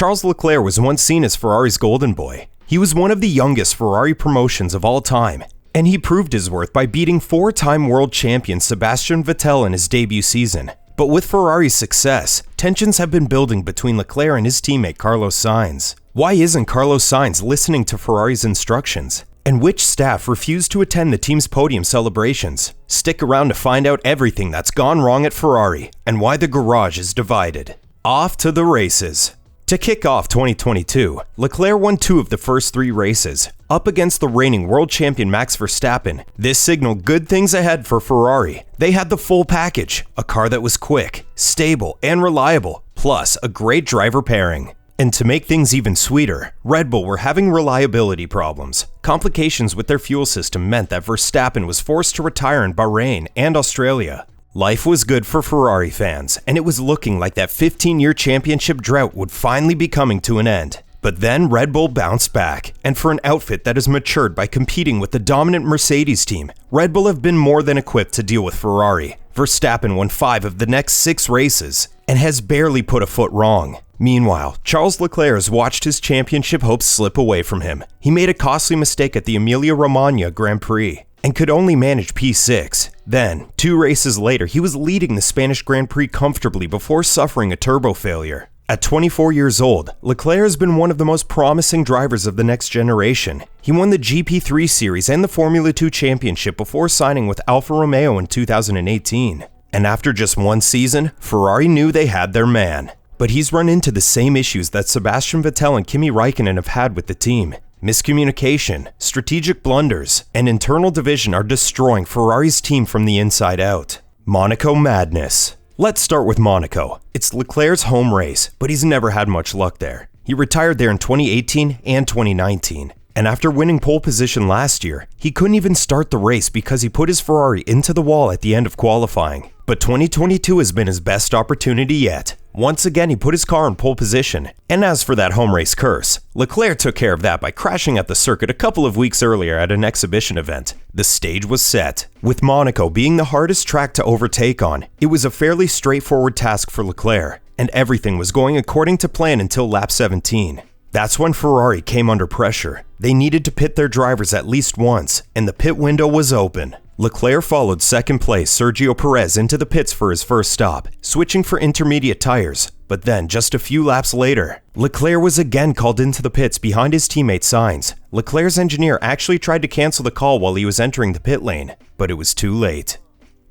Charles Leclerc was once seen as Ferrari's golden boy. He was one of the youngest Ferrari promotions of all time, and he proved his worth by beating four-time world champion Sebastian Vettel in his debut season. But with Ferrari's success, tensions have been building between Leclerc and his teammate Carlos Sainz. Why isn't Carlos Sainz listening to Ferrari's instructions? And which staff refused to attend the team's podium celebrations? Stick around to find out everything that's gone wrong at Ferrari and why the garage is divided. Off to the races. To kick off 2022, Leclerc won 2 of the first 3 races, up against the reigning world champion Max Verstappen. This signaled good things ahead for Ferrari. They had the full package, a car that was quick, stable, and reliable, plus a great driver pairing. And to make things even sweeter, Red Bull were having reliability problems. Complications with their fuel system meant that Verstappen was forced to retire in Bahrain and Australia. Life was good for Ferrari fans, and it was looking like that 15-year championship drought would finally be coming to an end. But then Red Bull bounced back, and for an outfit that has matured by competing with the dominant Mercedes team, Red Bull have been more than equipped to deal with Ferrari. Verstappen won 5 of the next 6 races, and has barely put a foot wrong. Meanwhile, Charles Leclerc has watched his championship hopes slip away from him. He made a costly mistake at the Emilia-Romagna Grand Prix, and could only manage P6. Then, 2 races later, he was leading the Spanish Grand Prix comfortably before suffering a turbo failure. At 24 years old, Leclerc has been one of the most promising drivers of the next generation. He won the GP3 Series and the Formula 2 Championship before signing with Alfa Romeo in 2018. And after just 1 season, Ferrari knew they had their man. But he's run into the same issues that Sebastian Vettel and Kimi Räikkönen have had with the team. Miscommunication, strategic blunders, and internal division are destroying Ferrari's team from the inside out. Monaco madness. Let's start with Monaco. It's Leclerc's home race, but he's never had much luck there. He retired there in 2018 and 2019. And after winning pole position last year, he couldn't even start the race because he put his Ferrari into the wall at the end of qualifying. But 2022 has been his best opportunity yet. Once again, he put his car in pole position. And as for that home race curse, Leclerc took care of that by crashing at the circuit a couple of weeks earlier at an exhibition event. The stage was set. With Monaco being the hardest track to overtake on, it was a fairly straightforward task for Leclerc, and everything was going according to plan until lap 17. That's when Ferrari came under pressure. They needed to pit their drivers at least once, and the pit window was open. Leclerc followed second place Sergio Perez into the pits for his first stop, switching for intermediate tires. But then, just a few laps later, Leclerc was again called into the pits behind his teammate Sainz. Leclerc's engineer actually tried to cancel the call while he was entering the pit lane, but it was too late.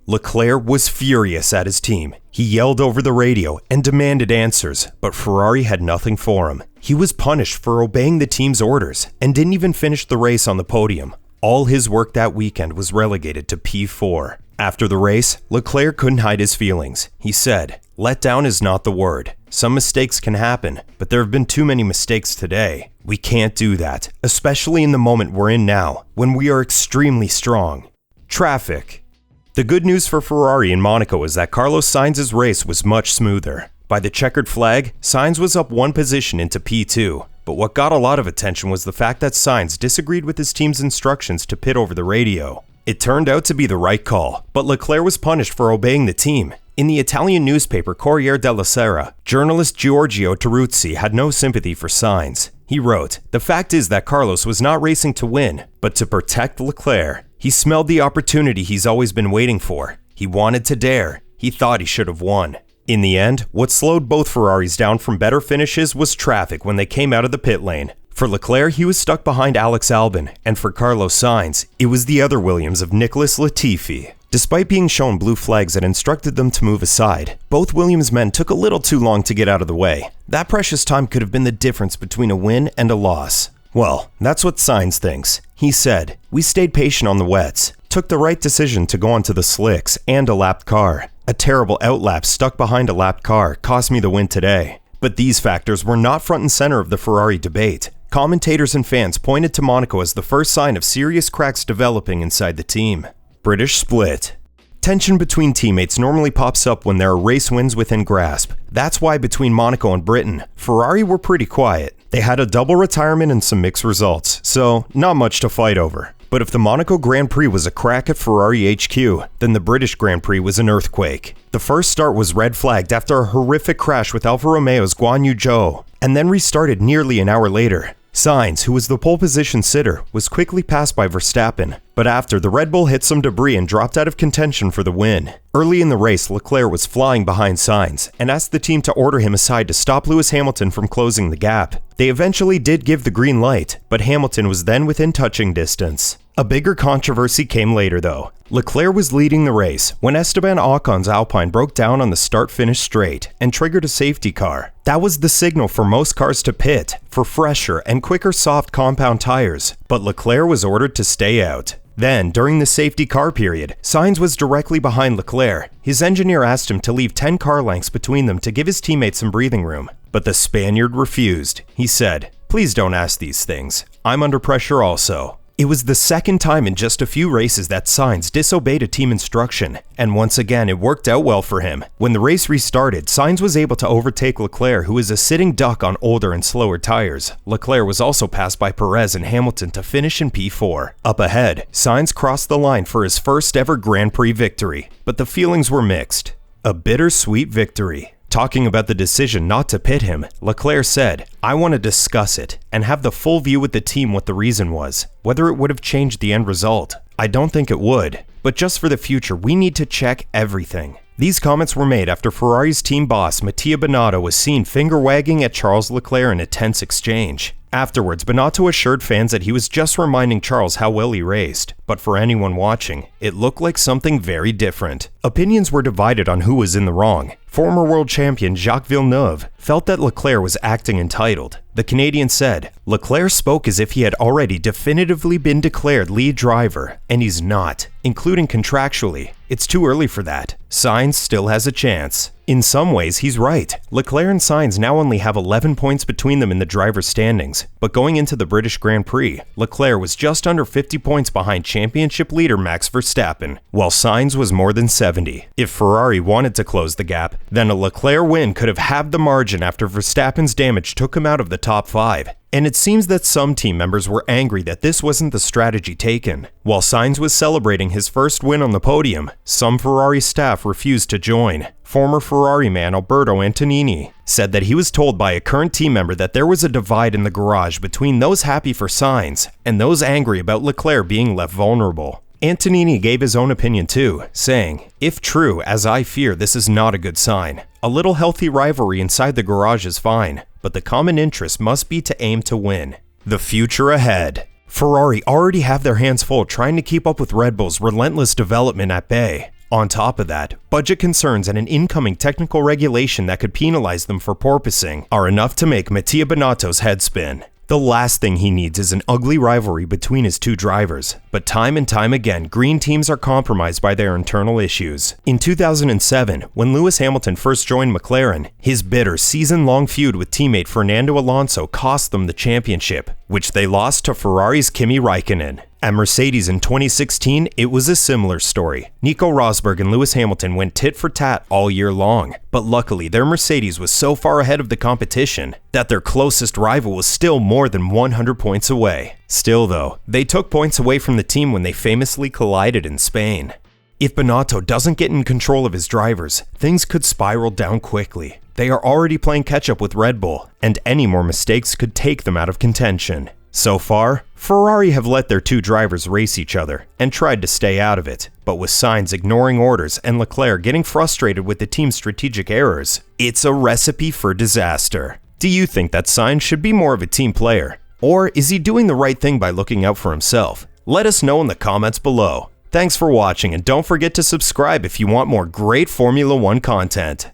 Leclerc was furious at his team. He yelled over the radio and demanded answers, but Ferrari had nothing for him. He was punished for obeying the team's orders and didn't even finish the race on the podium. All his work that weekend was relegated to P4. After the race, Leclerc couldn't hide his feelings. He said, "Let down is not the word. Some mistakes can happen, but there have been too many mistakes today. We can't do that, especially in the moment we're in now, when we are extremely strong." Traffic. The good news for Ferrari in Monaco is that Carlos Sainz's race was much smoother. By the checkered flag, Sainz was up 1 position into P2. But what got a lot of attention was the fact that Sainz disagreed with his team's instructions to pit over the radio. It turned out to be the right call, but Leclerc was punished for obeying the team. In the Italian newspaper Corriere della Sera, journalist Giorgio Teruzzi had no sympathy for Sainz. He wrote, "The fact is that Carlos was not racing to win, but to protect Leclerc. He smelled the opportunity he's always been waiting for. He wanted to dare. He thought he should have won." In the end, what slowed both Ferraris down from better finishes was traffic when they came out of the pit lane. For Leclerc, he was stuck behind Alex Albon, and for Carlos Sainz, it was the other Williams of Nicholas Latifi. Despite being shown blue flags that instructed them to move aside, both Williams men took a little too long to get out of the way. That precious time could have been the difference between a win and a loss. Well, that's what Sainz thinks. He said, "We stayed patient on the wets, took the right decision to go onto the slicks and a lapped car. A terrible outlap stuck behind a lapped car cost me the win today." But these factors were not front and center of the Ferrari debate. Commentators and fans pointed to Monaco as the first sign of serious cracks developing inside the team. British split. Tension between teammates normally pops up when there are race wins within grasp. That's why between Monaco and Britain, Ferrari were pretty quiet. They had a double retirement and some mixed results, so not much to fight over. But if the Monaco Grand Prix was a crack at Ferrari HQ, then the British Grand Prix was an earthquake. The first start was red flagged after a horrific crash with Alfa Romeo's Guan Yu Zhou. and then restarted nearly an hour later. Sainz, who was the pole position sitter, was quickly passed by Verstappen, but after, the Red Bull hit some debris and dropped out of contention for the win. Early in the race, Leclerc was flying behind Sainz and asked the team to order him aside to stop Lewis Hamilton from closing the gap. They eventually did give the green light, but Hamilton was then within touching distance. A bigger controversy came later though. Leclerc was leading the race when Esteban Ocon's Alpine broke down on the start-finish straight and triggered a safety car. That was the signal for most cars to pit for fresher and quicker soft compound tires, but Leclerc was ordered to stay out. Then, during the safety car period, Sainz was directly behind Leclerc. His engineer asked him to leave 10 car lengths between them to give his teammates some breathing room, but the Spaniard refused. He said, "Please don't ask these things. I'm under pressure also." It was the second time in just a few races that Sainz disobeyed a team instruction, and once again it worked out well for him. When the race restarted, Sainz was able to overtake Leclerc, who is a sitting duck on older and slower tires. Leclerc was also passed by Perez and Hamilton to finish in P4. Up ahead, Sainz crossed the line for his first ever Grand Prix victory, but the feelings were mixed. A bittersweet victory. Talking about the decision not to pit him, Leclerc said, "I want to discuss it and have the full view with the team what the reason was, whether it would have changed the end result. I don't think it would, but just for the future, we need to check everything." These comments were made after Ferrari's team boss Mattia Binotto was seen finger-wagging at Charles Leclerc in a tense exchange. Afterwards, Binotto assured fans that he was just reminding Charles how well he raced, but for anyone watching, it looked like something very different. Opinions were divided on who was in the wrong. Former world champion Jacques Villeneuve felt that Leclerc was acting entitled. The Canadian said, "Leclerc spoke as if he had already definitively been declared lead driver, and he's not, including contractually. It's too early for that. Sainz still has a chance." In some ways, he's right. Leclerc and Sainz now only have 11 points between them in the driver's standings, but going into the British Grand Prix, Leclerc was just under 50 points behind championship leader Max Verstappen, while Sainz was more than 70. If Ferrari wanted to close the gap, then a Leclerc win could have halved the margin after Verstappen's damage took him out of the top 5. And it seems that some team members were angry that this wasn't the strategy taken. While Sainz was celebrating his first win on the podium, some Ferrari staff refused to join. Former Ferrari man Alberto Antonini said that he was told by a current team member that there was a divide in the garage between those happy for Sainz and those angry about Leclerc being left vulnerable. Antonini gave his own opinion too, saying, "If true, as I fear, this is not a good sign. A little healthy rivalry inside the garage is fine, but the common interest must be to aim to win." The future ahead. Ferrari already have their hands full trying to keep up with Red Bull's relentless development at bay. On top of that, budget concerns and an incoming technical regulation that could penalize them for porpoising are enough to make Mattia Binotto's head spin. The last thing he needs is an ugly rivalry between his two drivers, but time and time again, green teams are compromised by their internal issues. In 2007, when Lewis Hamilton first joined McLaren, his bitter season-long feud with teammate Fernando Alonso cost them the championship, which they lost to Ferrari's Kimi Räikkönen. At Mercedes in 2016, it was a similar story. Nico Rosberg and Lewis Hamilton went tit for tat all year long, but luckily their Mercedes was so far ahead of the competition that their closest rival was still more than 100 points away. Still though, they took points away from the team when they famously collided in Spain. If Binotto doesn't get in control of his drivers, things could spiral down quickly. They are already playing catch-up with Red Bull, and any more mistakes could take them out of contention. So far, Ferrari have let their two drivers race each other and tried to stay out of it, but with Sainz ignoring orders and Leclerc getting frustrated with the team's strategic errors, it's a recipe for disaster. Do you think that Sainz should be more of a team player? Or is he doing the right thing by looking out for himself? Let us know in the comments below. Thanks for watching, and don't forget to subscribe if you want more great Formula One content.